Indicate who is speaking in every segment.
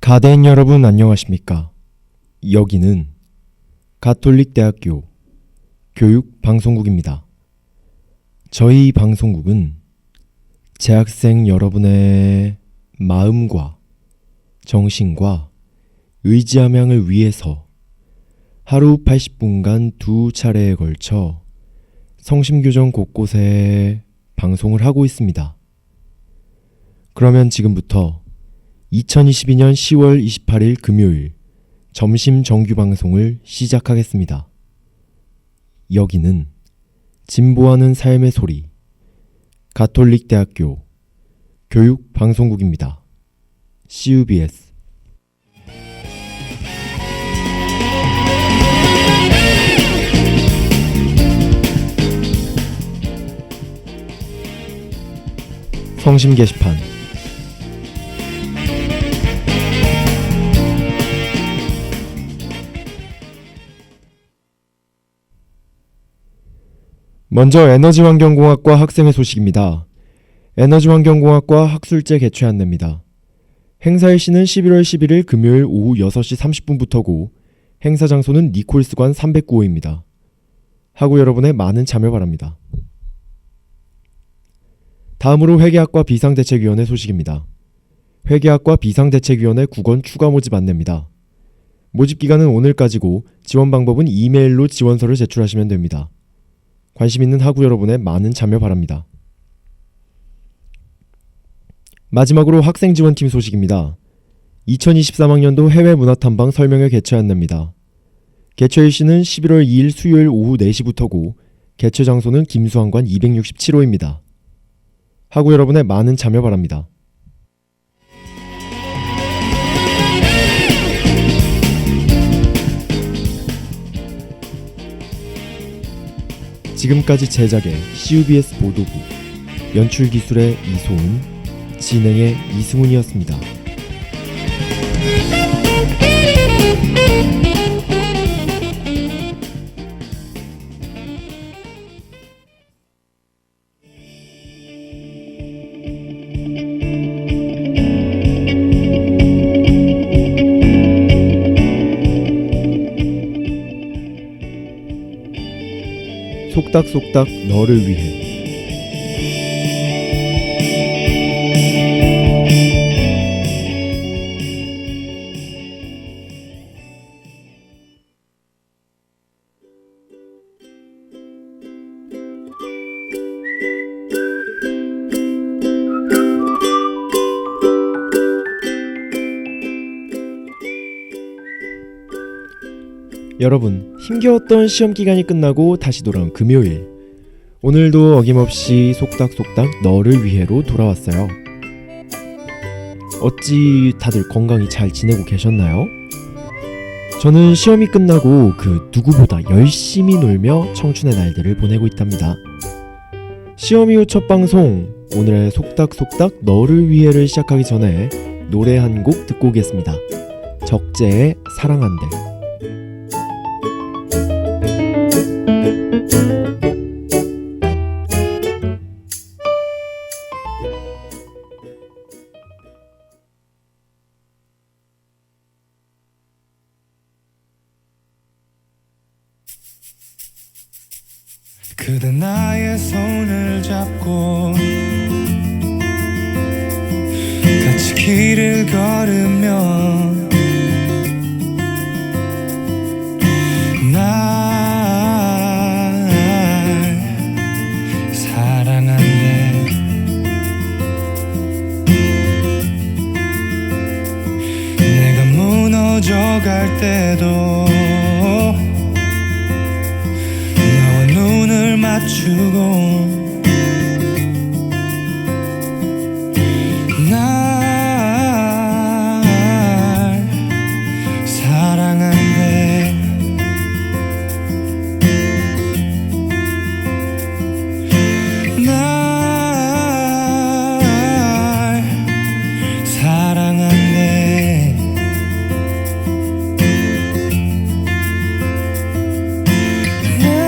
Speaker 1: 가대인 여러분 안녕하십니까? 여기는 가톨릭대학교 교육방송국입니다. 저희 방송국은 재학생 여러분의 마음과 정신과 의지함양을 위해서 하루 80분간 두 차례에 걸쳐 성심교정 곳곳에 방송을 하고 있습니다. 그러면 지금부터 2022년 10월 28일 금요일 점심 정규 방송을 시작하겠습니다. 여기는 진보하는 삶의 소리 가톨릭대학교 교육방송국입니다. CUBS 성심 게시판 먼저 에너지환경공학과 학생회 소식입니다. 에너지환경공학과 학술제 개최 안내입니다. 행사일시는 11월 11일 금요일 오후 6시 30분부터고 행사 장소는 니콜스관 309호입니다. 학우 여러분의 많은 참여 바랍니다. 다음으로 회계학과 비상대책위원회 소식입니다. 회계학과 비상대책위원회 국원 추가 모집 안내입니다. 모집기간은 오늘까지고 지원 방법은 이메일로 지원서를 제출하시면 됩니다. 관심 있는 학우 여러분의 많은 참여 바랍니다. 마지막으로 학생지원팀 소식입니다. 2023학년도 해외문화탐방 설명회 개최 안내입니다. 개최일시는 11월 2일 수요일 오후 4시부터고 개최 장소는 김수환관 267호입니다. 학우 여러분의 많은 참여 바랍니다. 지금까지 제작의 CUBS 보도부, 연출기술의 이소은, 진행의 이승훈이었습니다. 속닥속닥 너를 위해 여러분, 힘겨웠던 시험기간이 끝나고 다시 돌아온 금요일, 오늘도 어김없이 속닥속닥 너를 위해로 돌아왔어요. 어찌 다들 건강히 잘 지내고 계셨나요? 저는 시험이 끝나고 그 누구보다 열심히 놀며 청춘의 날들을 보내고 있답니다. 시험 이후 첫 방송, 오늘의 속닥속닥 너를 위해를 시작하기 전에 노래 한 곡 듣고 오겠습니다. 적재의 사랑한대.
Speaker 2: 그대 나의 손을 잡고 같이 길을 걸으면 날 사랑한대. 내가 무너져 갈 때도 눈을 맞추고 날 사랑한대. 날 사랑한대. 날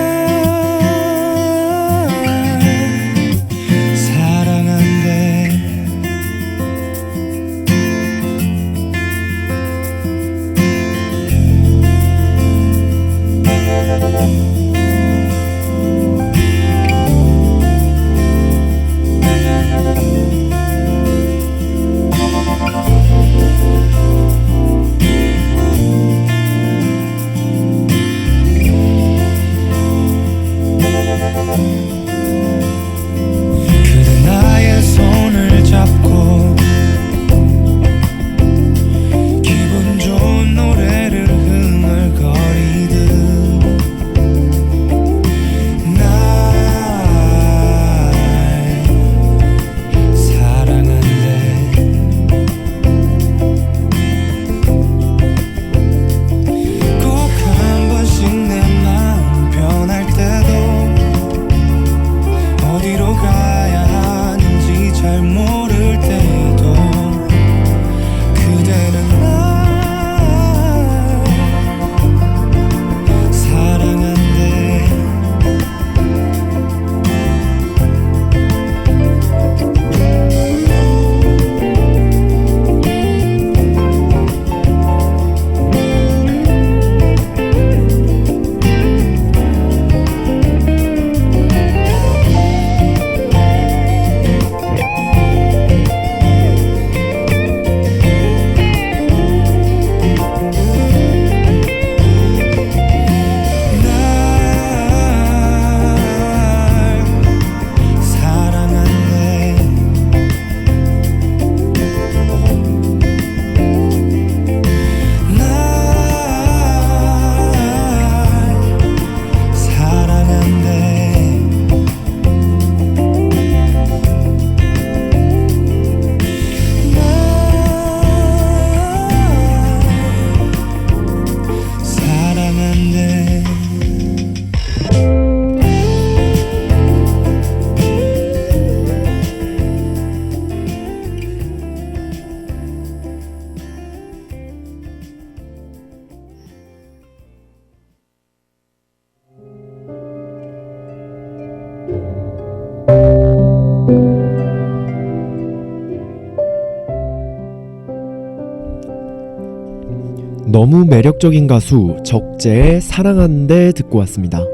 Speaker 1: 너무 매력적인 가수 적재의 사랑하는데 듣고 왔습니다.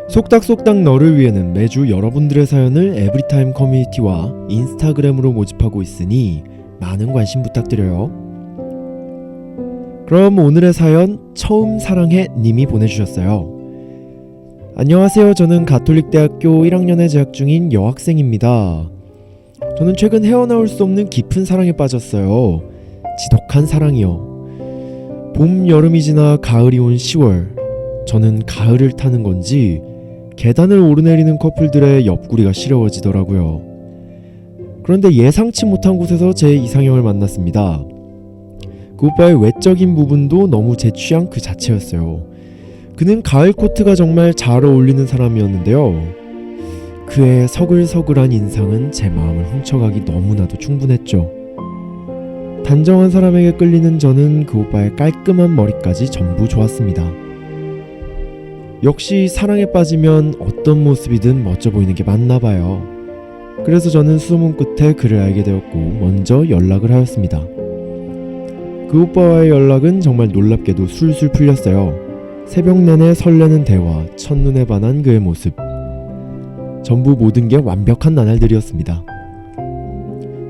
Speaker 1: 속닥속닥 너를 위해는 매주 여러분들의 사연을 에브리타임 커뮤니티와 인스타그램으로 모집하고 있으니 많은 관심 부탁드려요. 그럼 오늘의 사연 처음 사랑해 님이 보내주셨어요. 안녕하세요. 저는 가톨릭대학교 1학년에 재학 중인 여학생입니다. 저는 최근 헤어나올 수 없는 깊은 사랑에 빠졌어요. 지독한 사랑이요. 봄, 여름이 지나 가을이 온 10월. 저는 가을을 타는 건지 계단을 오르내리는 커플들의 옆구리가 시려워지더라고요. 그런데 예상치 못한 곳에서 제 이상형을 만났습니다. 그 오빠의 외적인 부분도 너무 제 취향 그 자체였어요. 그는 가을 코트가 정말 잘 어울리는 사람이었는데요. 그의 서글서글한 인상은 제 마음을 훔쳐가기 너무나도 충분했죠. 단정한 사람에게 끌리는 저는 그 오빠의 깔끔한 머리까지 전부 좋았습니다. 역시 사랑에 빠지면 어떤 모습이든 멋져 보이는 게 맞나 봐요. 그래서 저는 수소문 끝에 그를 알게 되었고 먼저 연락을 하였습니다. 그 오빠와의 연락은 정말 놀랍게도 술술 풀렸어요. 새벽 내내 설레는 대화, 첫눈에 반한 그의 모습. 전부 모든 게 완벽한 나날들이었습니다.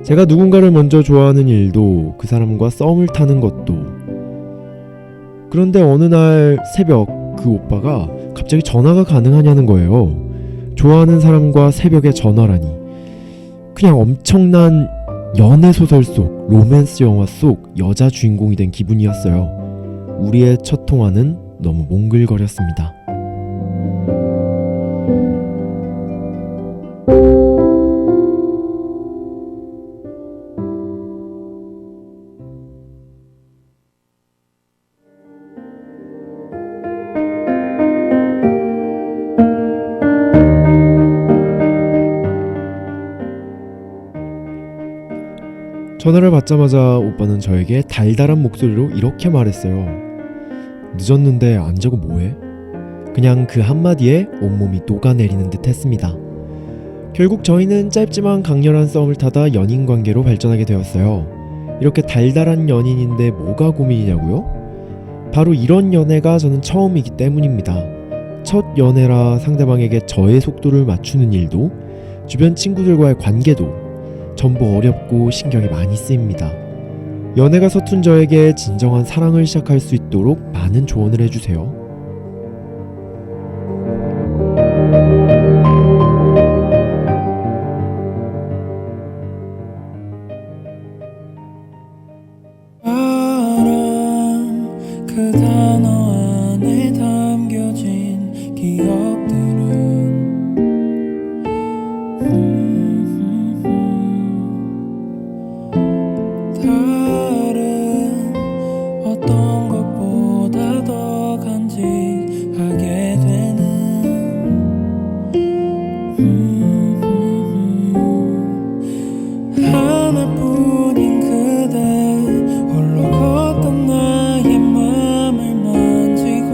Speaker 1: 제가 누군가를 먼저 좋아하는 일도 그 사람과 썸을 타는 것도. 그런데 어느 날 새벽 그 오빠가 갑자기 전화가 가능하냐는 거예요. 좋아하는 사람과 새벽에 전화라니. 그냥 엄청난 연애소설 속, 로맨스 영화 속 여자 주인공이 된 기분이었어요. 우리의 첫 통화는 너무 몽글거렸습니다. 전화를 받자마자 오빠는 저에게 달달한 목소리로 이렇게 말했어요. 늦었는데 안 자고 뭐해? 그냥 그 한마디에 온몸이 녹아내리는 듯 했습니다. 결국 저희는 짧지만 강렬한 썸을 타다 연인관계로 발전하게 되었어요. 이렇게 달달한 연인인데 뭐가 고민이냐고요? 바로 이런 연애가 저는 처음이기 때문입니다. 첫 연애라 상대방에게 저의 속도를 맞추는 일도 주변 친구들과의 관계도 전부 어렵고 신경이 많이 쓰입니다. 연애가 서툰 저에게 진정한 사랑을 시작할 수 있도록 많은 조언을 해주세요.
Speaker 2: 사랑 그 단어 안에 담겨진 기억들은 다른 어떤 것보다 더 간직하게 되는 하나뿐인 그대 홀로 걷던 나의 맘을 만지고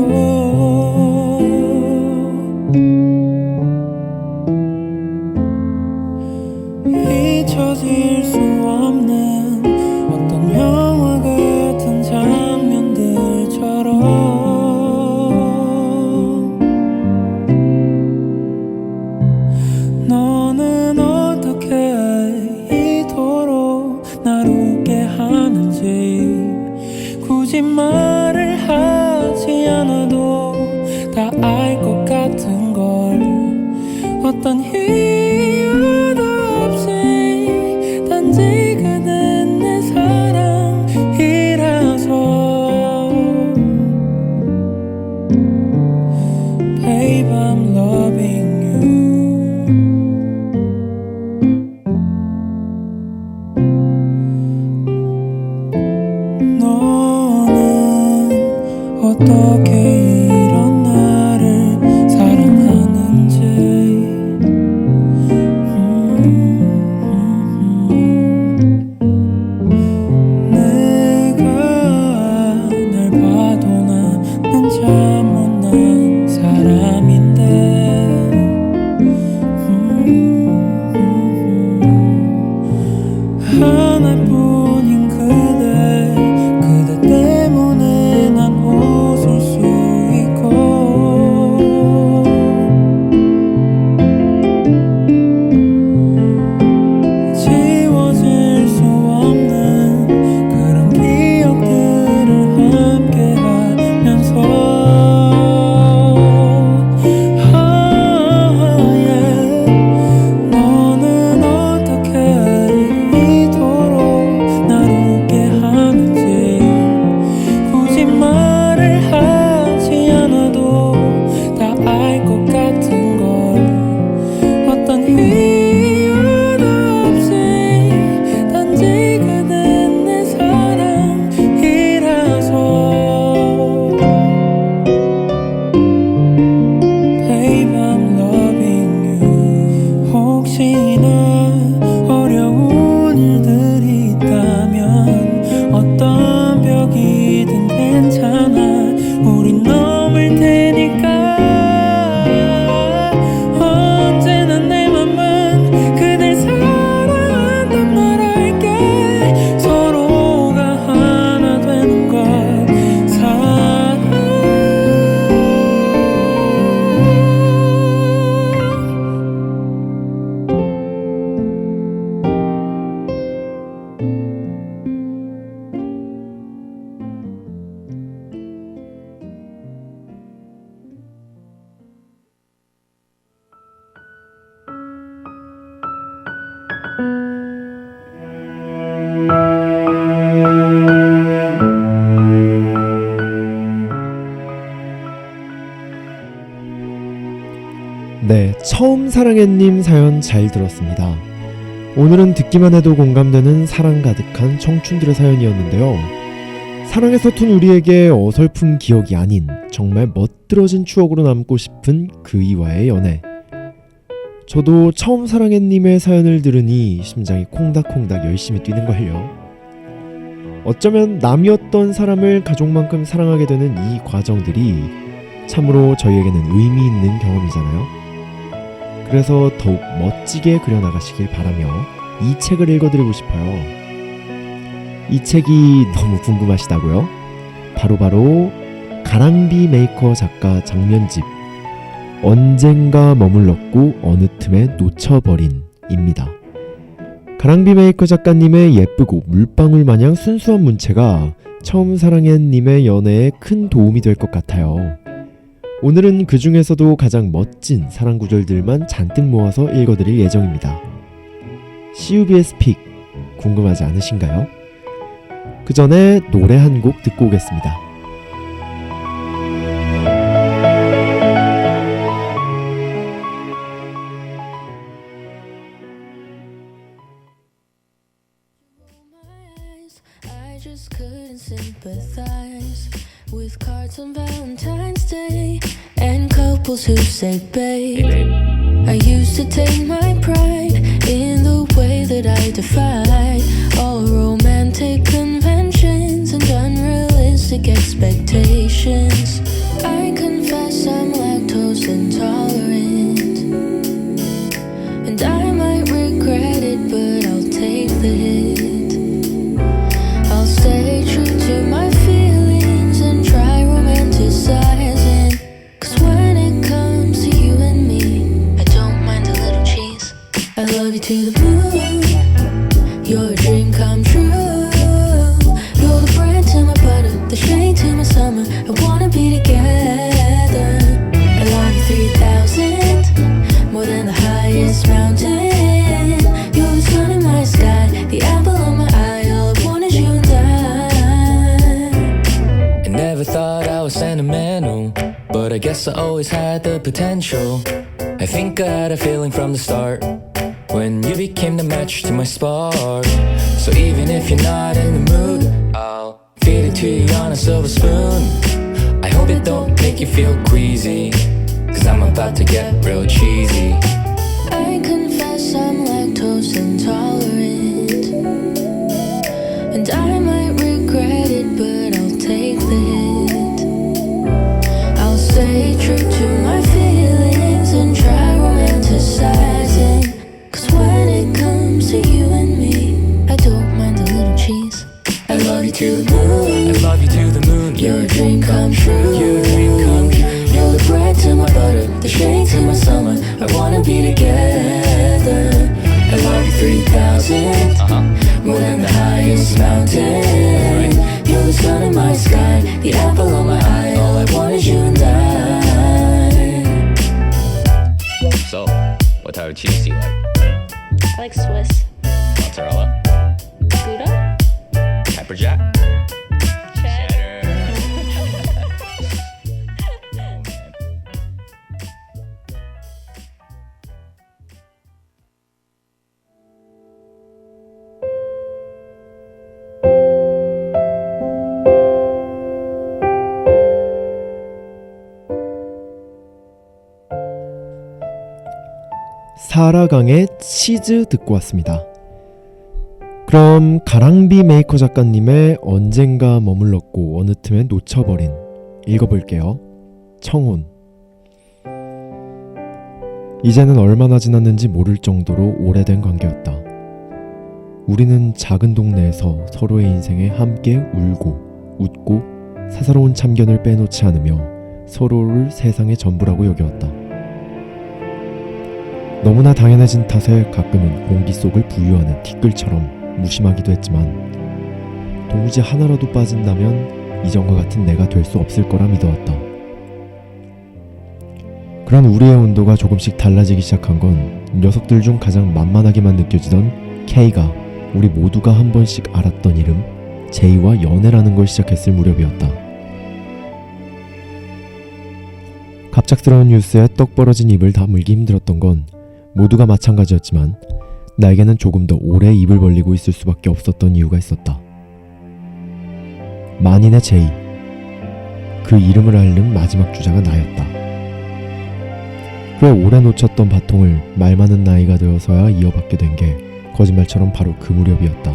Speaker 2: 잊혀질 수 없는 어떤 영화 같은 장면들처럼 너는 어떻게 이토록 날 웃게 하는지 굳이 말을 하지 않아도 다 알 것 같은 걸 어떤 이유도 없이 단지 그댄 내 사랑이라서 Babe I'm loving you 너는 어떻게 이런 나를 사랑하는지 내가 날 봐도 나는 참 못난 사람인데 하나뿐인 그대 때문에
Speaker 1: 네, 처음 사랑해님 사연 잘 들었습니다. 오늘은 듣기만 해도 공감되는 사랑 가득한 청춘들의 사연이었는데요. 사랑에 서툰 우리에게 어설픈 기억이 아닌 정말 멋들어진 추억으로 남고 싶은 그 이와의 연애. 저도 처음 사랑해님의 사연을 들으니 심장이 콩닥콩닥 열심히 뛰는걸요. 어쩌면 남이었던 사람을 가족만큼 사랑하게 되는 이 과정들이 참으로 저희에게는 의미 있는 경험이잖아요. 그래서 더욱 멋지게 그려나가시길 바라며 이 책을 읽어드리고 싶어요. 이 책이 너무 궁금하시다고요? 바로 가랑비 메이커 작가 장면집 언젠가 머물렀고 어느 틈에 놓쳐버린 입니다. 가랑비 메이커 작가님의 예쁘고 물방울 마냥 순수한 문체가 처음 사랑한 님의 연애에 큰 도움이 될 것 같아요. 오늘은 그 중에서도 가장 멋진 사랑 구절들만 잔뜩 모아서 읽어드릴 예정입니다. CUB의 스픽 궁금하지 않으신가요? 그 전에 노래 한 곡 듣고 오겠습니다.
Speaker 3: I just couldn't sympathize with cards on Valentine's Day and couples who say babe. I used to take my pride in the way that I defied all romantic conventions and unrealistic expectations. I confess I'm lactose intolerant, and I might regret it, but I'll take the hit. I'll stay true to my feelings and try romanticizing, 'cause when it comes to you and me, I don't mind a little cheese. I love you to the moon, you're a dream come true. You're the bread to my butter, the shade to my summer. I wanna be together. I love you 3,000, more than the highest mountain. You're the sun in my sky, the apple on my eye. All I want is you and I
Speaker 2: Never thought I was sentimental, but I guess I always had the potential. I think I had a feeling from the start when you became the match to my spark. So even if you're not in the mood, I'll feed it to you on a silver spoon. I hope it don't make you feel queasy, 'cause I'm about to get real cheesy.
Speaker 3: I confess I'm lactose intolerant, and I might regret it, but I'll take the hit. I'll stay true to my feelings and try romanticizing, 'cause when it comes to you and me, I don't mind a little cheese. I love you to the moon,
Speaker 2: I love you to the moon.
Speaker 3: you're a dream come true.
Speaker 2: You're a dream come true.
Speaker 3: You're the bread to my butter, the shade to my summer. I wanna be together. I love you 3,000, more than the highest mountain. You're the sun in my sky, the apple on my eye. All I want is you and I.
Speaker 4: So, what type of cheese do you like?
Speaker 5: I like Swiss.
Speaker 4: Mozzarella?
Speaker 5: Gouda?
Speaker 4: Pepper jack? Cheddar? Oh, man.
Speaker 1: 사라강의 치즈 듣고 왔습니다. 그럼 가랑비 메이커 작가님의 언젠가 머물렀고 어느 틈에 놓쳐버린 읽어볼게요. 청혼. 이제는 얼마나 지났는지 모를 정도로 오래된 관계였다. 우리는 작은 동네에서 서로의 인생에 함께 울고 웃고 사사로운 참견을 빼놓지 않으며 서로를 세상의 전부라고 여겨왔다. 너무나 당연해진 탓에 가끔은 공기 속을 부유하는 티끌처럼 무심하기도 했지만 도무지 하나라도 빠진다면 이전과 같은 내가 될 수 없을 거라 믿어왔다. 그런 우리의 온도가 조금씩 달라지기 시작한 건 녀석들 중 가장 만만하게만 느껴지던 K가 우리 모두가 한 번씩 알았던 이름 J와 연애라는 걸 시작했을 무렵이었다. 갑작스러운 뉴스에 떡 벌어진 입을 다물기 힘들었던 건 모두가 마찬가지였지만 나에게는 조금 더 오래 입을 벌리고 있을 수밖에 없었던 이유가 있었다. 만인의 제이, 그 이름을 앓는 마지막 주자가 나였다. 꽤 오래 놓쳤던 바통을 말 많은 나이가 되어서야 이어받게 된 게 거짓말처럼 바로 그 무렵이었다.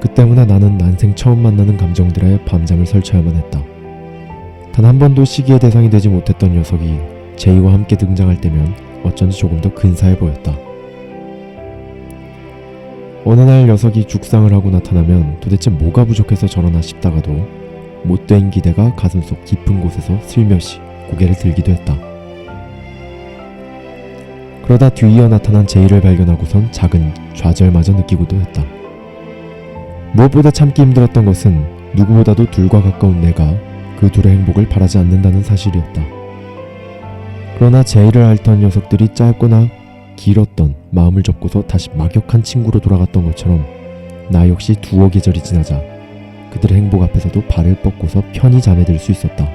Speaker 1: 그 때문에 나는 난생 처음 만나는 감정들에 밤잠을 설쳐야만 했다. 단 한 번도 시기의 대상이 되지 못했던 녀석이 제이와 함께 등장할 때면 어쩐지 조금 더 근사해 보였다. 어느 날 녀석이 죽상을 하고 나타나면 도대체 뭐가 부족해서 저러나 싶다가도 못된 기대가 가슴속 깊은 곳에서 슬며시 고개를 들기도 했다. 그러다 뒤이어 나타난 제이를 발견하고선 작은 좌절마저 느끼고도 했다. 무엇보다 참기 힘들었던 것은 누구보다도 둘과 가까운 내가 그 둘의 행복을 바라지 않는다는 사실이었다. 그러나 제이를 앓던 녀석들이 짧거나 길었던 마음을 접고서 다시 막역한 친구로 돌아갔던 것처럼 나 역시 두어 계절이 지나자 그들의 행복 앞에서도 발을 뻗고서 편히 잠에 들 수 있었다.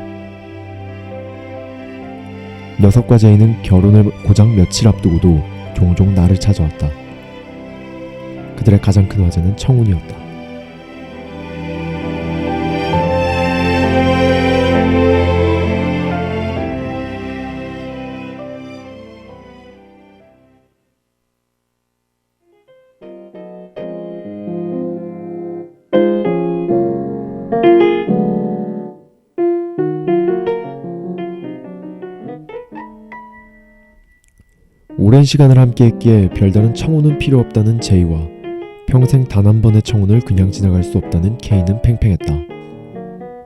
Speaker 1: 녀석과 제이는 결혼을 고작 며칠 앞두고도 종종 나를 찾아왔다. 그들의 가장 큰 화제는 청혼이었다. 오랜 시간을 함께했기에 별다른 청혼은 필요 없다는 제이와 평생 단 한 번의 청혼을 그냥 지나갈 수 없다는 K는 팽팽했다.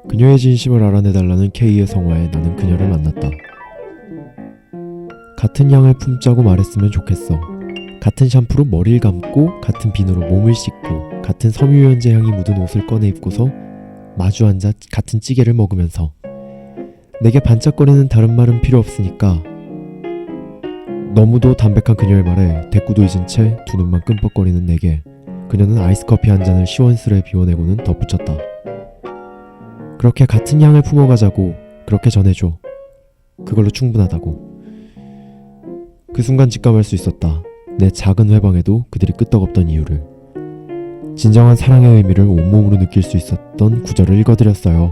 Speaker 1: 그녀의 진심을 알아내달라는 K의 성화에 나는 그녀를 만났다. 같은 향을 품자고 말했으면 좋겠어. 같은 샴푸로 머리를 감고 같은 비누로 몸을 씻고 같은 섬유유연제 향이 묻은 옷을 꺼내 입고서 마주 앉아 같은 찌개를 먹으면서 내게 반짝거리는 다른 말은 필요 없으니까. 너무도 담백한 그녀의 말에 대꾸도 잊은 채 두 눈만 끔뻑거리는 내게 그녀는 아이스커피 한 잔을 시원스레 비워내고는 덧붙였다. 그렇게 같은 향을 품어가자고. 그렇게 전해줘. 그걸로 충분하다고. 그 순간 직감할 수 있었다. 내 작은 회방에도 그들이 끄떡없던 이유를. 진정한 사랑의 의미를 온몸으로 느낄 수 있었던 구절을 읽어드렸어요.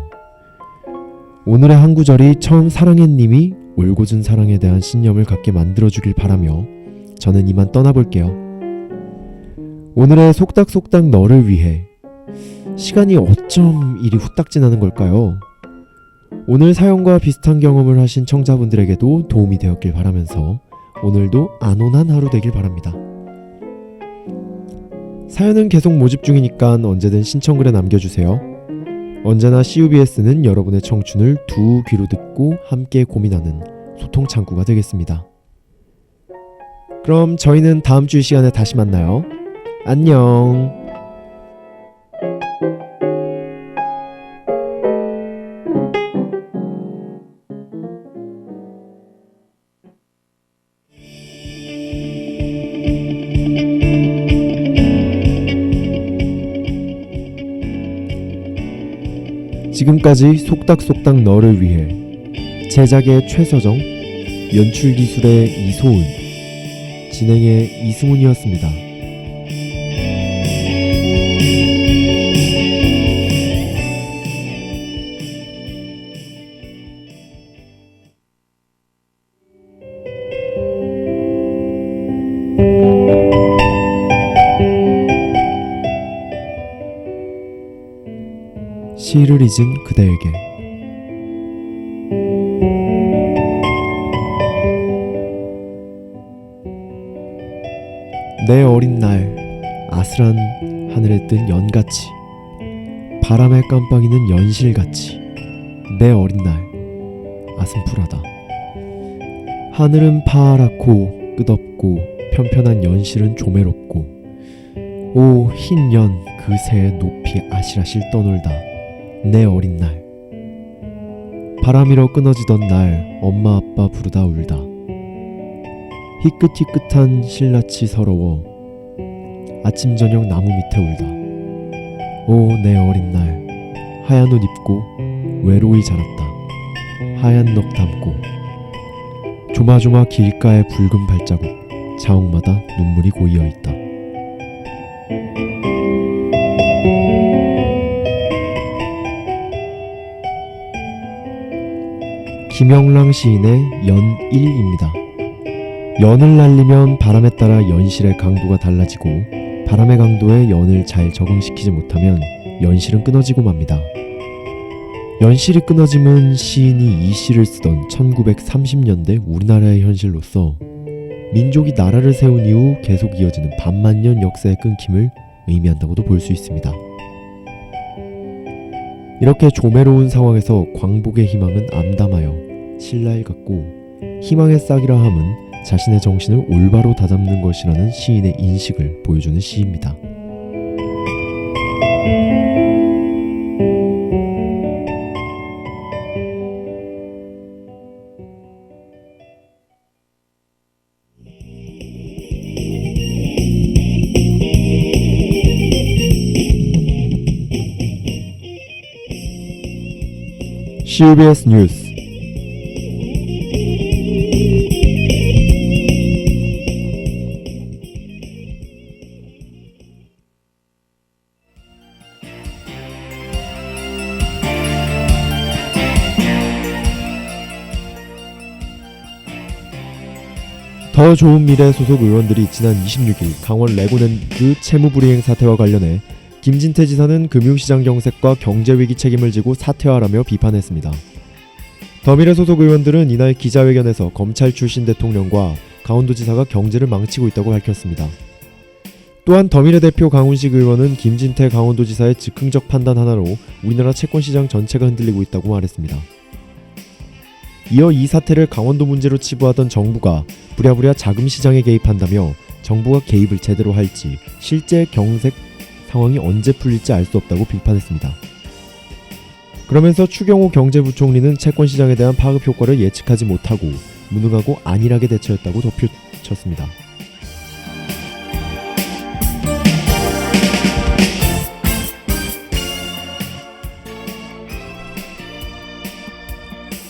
Speaker 1: 오늘의 한 구절이 처음 사랑해님이 올곧은 사랑에 대한 신념을 갖게 만들어주길 바라며 저는 이만 떠나볼게요. 오늘의 속닥속닥 너를 위해. 시간이 어쩜 이리 후딱 지나는 걸까요? 오늘 사연과 비슷한 경험을 하신 청자분들에게도 도움이 되었길 바라면서 오늘도 안온한 하루 되길 바랍니다. 사연은 계속 모집 중이니까 언제든 신청글에 남겨주세요. 언제나 CUBS는 여러분의 청춘을 두 귀로 듣고 함께 고민하는 소통 창구가 되겠습니다. 그럼 저희는 다음 주 이 시간에 다시 만나요. 안녕. 지금까지 속닥속닥 너를 위해 제작의 최서정, 연출기술의 이소은, 진행의 이승훈이었습니다. 시를 잊은 그대에게. 내 어린 날 아슬한 하늘에 뜬 연같이 바람에 깜빡이는 연실같이 내 어린 날 아슴푸라다. 하늘은 파랗고 끝없고 편편한 연실은 조매롭고 오 흰 연 그 새에 높이 아실아실 떠놀다. 내 어린 날 바람이러 끊어지던 날 엄마 아빠 부르다 울다. 희끗희끗한 실낯이 서러워 아침 저녁 나무 밑에 울다. 오 내 어린 날 하얀 옷 입고 외로이 자랐다. 하얀 넋 담고 조마조마 길가의 붉은 발자국 자옥마다 눈물이 고이어 있다. 김영랑 시인의 연일입니다. 연을 날리면 바람에 따라 연실의 강도가 달라지고 바람의 강도에 연을 잘 적응시키지 못하면 연실은 끊어지고 맙니다. 연실이 끊어짐은 시인이 이 시를 쓰던 1930년대 우리나라의 현실로서 민족이 나라를 세운 이후 계속 이어지는 반만년 역사의 끊김을 의미한다고도 볼 수 있습니다. 이렇게 조매로운 상황에서 광복의 희망은 암담하여 신라일 같고 희망의 싹이라 함은 자신의 정신을 올바로 다잡는 것이라는 시인의 인식을 보여주는 시입니다. CBS 뉴스 더 좋은 미래 소속 의원들이 지난 26일 강원 레고랜드 채무불이행 사태와 관련해 김진태 지사는 금융시장 경색과 경제위기 책임을 지고 사퇴하라며 비판했습니다. 더미래 소속 의원들은 이날 기자회견에서 검찰 출신 대통령과 강원도지사가 경제를 망치고 있다고 밝혔습니다. 또한 더미래 대표 강훈식 의원은 김진태 강원도지사의 즉흥적 판단 하나로 우리나라 채권시장 전체가 흔들리고 있다고 말했습니다. 이어 이 사태를 강원도 문제로 치부하던 정부가 부랴부랴 자금시장에 개입한다며 정부가 개입을 제대로 할지 실제 경색 상황이 언제 풀릴지 알 수 없다고 비판했습니다. 그러면서 추경호 경제부총리는 채권시장에 대한 파급 효과를 예측하지 못하고 무능하고 안일하게 대처했다고 덧붙였습니다.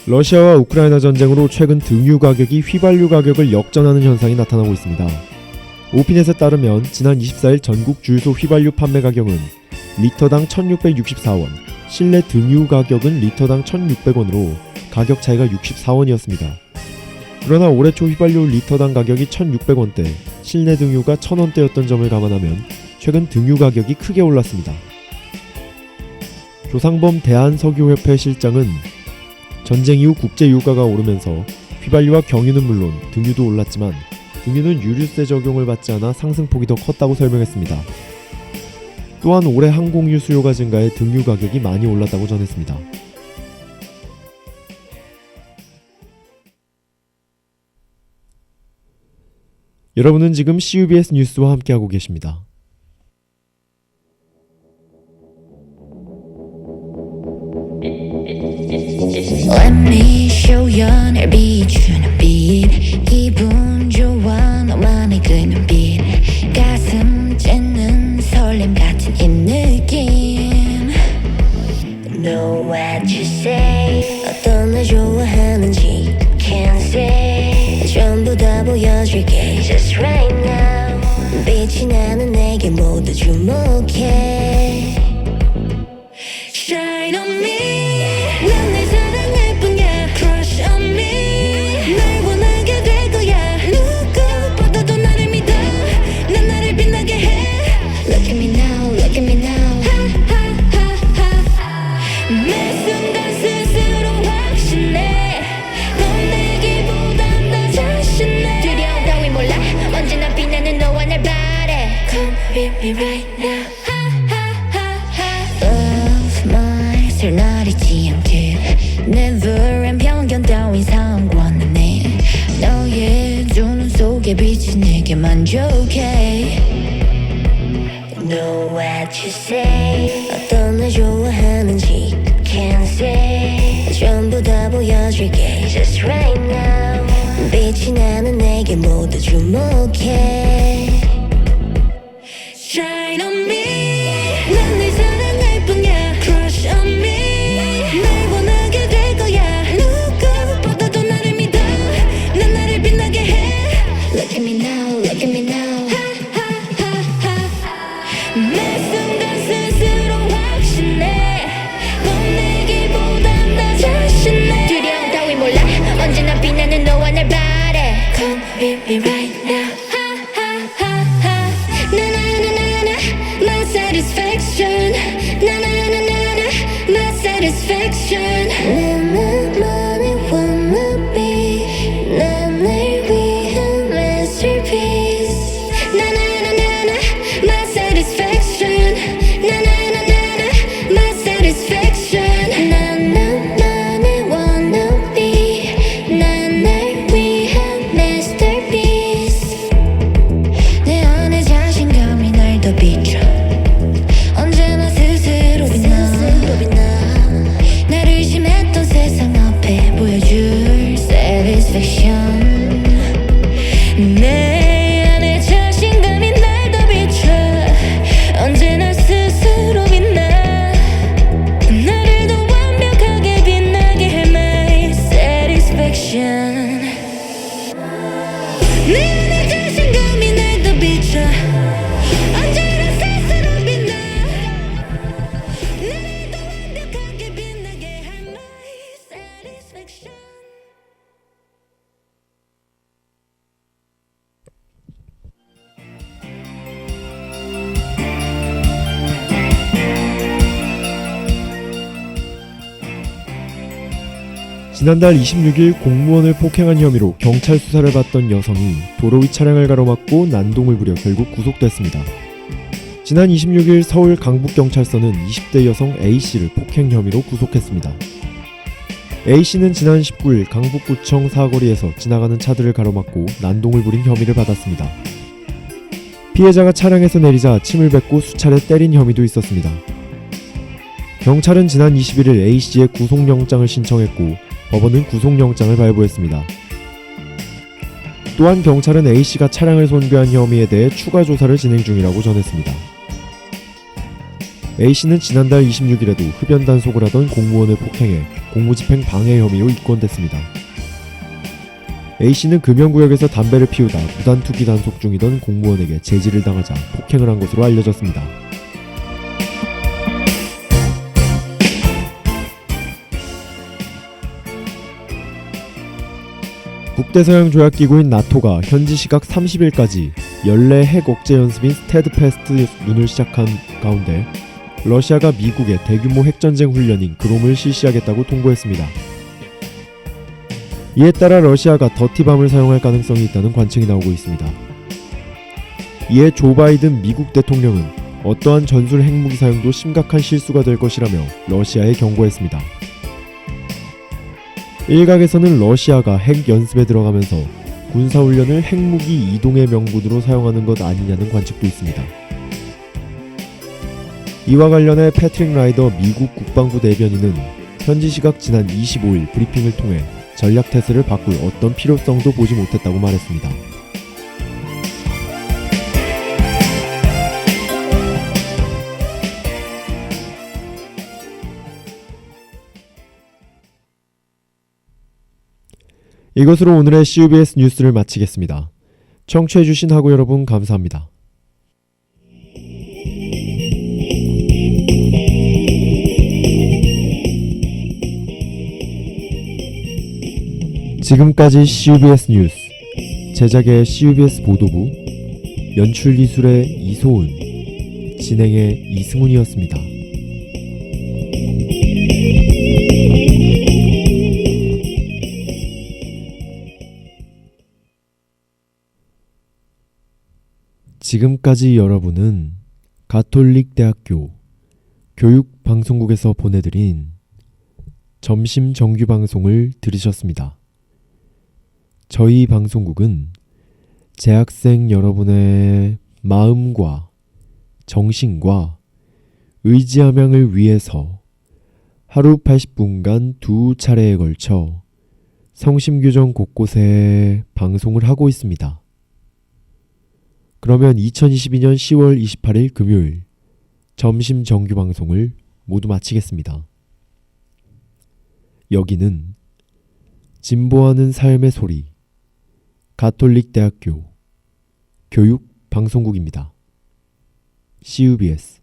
Speaker 1: 러시아와 우크라이나 전쟁으로 최근 등유 가격이 휘발유 가격을 역전하는 현상이 나타나고 있습니다. 오피넷에 따르면 지난 24일 전국 주유소 휘발유 판매 가격은 리터당 1,664원, 실내 등유 가격은 리터당 1,600원으로 가격 차이가 64원이었습니다. 그러나 올해 초 휘발유 리터당 가격이 1,600원대, 실내 등유가 1,000원대였던 점을 감안하면 최근 등유 가격이 크게 올랐습니다. 조상범 대한석유협회 실장은 전쟁 이후 국제 유가가 오르면서 휘발유와 경유는 물론 등유도 올랐지만 등유는 유류세 적용을 받지 않아 상승폭이 더 컸다고 설명했습니다. 또한 올해 항공유 수요가 증가해 등유 가격이 많이 올랐다고 전했습니다. 여러분은 지금 CBS 뉴스와 함께하고 계십니다.
Speaker 3: Let me show you 날 비추는 빛 기분 좋아 너만의 그 눈빛 가슴 찢는 설렘 같은 이 느낌 Know what you say 어떤 날 좋아하는지 Can't say 전부 다 보여줄게 Just right now 빛이 나는 내게 모두 주목해 Shine on me 난 날 사랑할 뿐이야 Crush on me 날 원하게 될 거야 누구보다도 나를 믿어 난 나를 빛나게 해 Look at me now, look at me now 매 순간 스스로 확신해 겁내기보단 더 자신해 두려움 따위 몰라 언제나 빛나는 너와 날 바래 Come with me right now Love my 설날이지 않게 Neverend 편견 따윈 상관은 해 너의 두 눈 속에 빛이 내게 만족해 Know what you say 어떤 날 좋아하는지 Can't say 전부 다 보여줄게 Just right now 빛이 나는 내게 모두 주목해 Shine on me 난 널 사랑할 뿐이야 Crush on me 날 원하게 될 거야 happy right now. Na na na na na, my satisfaction. Na na na na na, my satisfaction. 나만이 wanna be, 난 날 위한 masterpiece. Na na na na na, my satisfaction. Na na na na na, my satisfaction. 나만이 wanna be, 난 날 위한 masterpiece. 내 안에 자신감이 날 더 비춰. 언제나 스스로 빛나. 나를 심했던 세상 앞에 보여줄 satisfaction. 내 안에 자신감이 날 더 비춰. 언제나 스스로 빛나. 나를 더 완벽하게 빛나게 해 my satisfaction. 내 안에 자신감이 날 더 비춰. 언제나 스스로 빛나. 나를 더 완벽하게 빛나게 할 my satisfaction.
Speaker 1: 지난달 26일 공무원을 폭행한 혐의로 경찰 수사를 받던 여성이 도로 위 차량을 가로막고 난동을 부려 결국 구속됐습니다. 지난 26일 서울 강북경찰서는 20대 여성 A씨를 폭행 혐의로 구속했습니다. A씨는 지난 19일 강북구청 사거리에서 지나가는 차들을 가로막고 난동을 부린 혐의를 받았습니다. 피해자가 차량에서 내리자 침을 뱉고 수차례 때린 혐의도 있었습니다. 경찰은 지난 21일 A씨의 구속영장을 신청했고 법원은 구속영장을 발부했습니다. 또한 경찰은 A씨가 차량을 손괴한 혐의에 대해 추가 조사를 진행 중이라고 전했습니다. A씨는 지난달 26일에도 흡연 단속을 하던 공무원을 폭행해 공무집행 방해 혐의로 입건됐습니다. A씨는 금연구역에서 담배를 피우다 무단투기 단속 중이던 공무원에게 제지를 당하자 폭행을 한 것으로 알려졌습니다. 북대서양조약기구인 나토가 현지 시각 30일까지 연례 핵 억제 연습인 스테드패스트 눈을 시작한 가운데 러시아가 미국의 대규모 핵전쟁 훈련인 그롬을 실시하겠다고 통보했습니다. 이에 따라 러시아가 더티밤을 사용할 가능성이 있다는 관측이 나오고 있습니다. 이에 조 바이든 미국 대통령은 어떠한 전술 핵무기 사용도 심각한 실수가 될 것이라며 러시아에 경고했습니다. 일각에서는 러시아가 핵 연습에 들어가면서 군사훈련을 핵무기 이동의 명분으로 사용하는 것 아니냐는 관측도 있습니다. 이와 관련해 패트릭 라이더 미국 국방부 대변인은 현지 시각 지난 25일 브리핑을 통해 전략 태세를 바꿀 어떤 필요성도 보지 못했다고 말했습니다. 이것으로 오늘의 CUBS 뉴스를 마치겠습니다. 청취해주신 하고 여러분 감사합니다. 지금까지 CUBS 뉴스, 제작의 CUBS 보도부, 연출기술의 이소은, 진행의 이승훈이었습니다. 지금까지 여러분은 가톨릭대학교 교육방송국에서 보내드린 점심 정규방송을 들으셨습니다. 저희 방송국은 재학생 여러분의 마음과 정신과 의지함양을 위해서 하루 80분간 2차례에 걸쳐 성심교정 곳곳에 방송을 하고 있습니다. 그러면 2022년 10월 28일 금요일 점심 정규 방송을 모두 마치겠습니다. 여기는 진보하는 삶의 소리 가톨릭대학교 교육방송국입니다. CUBS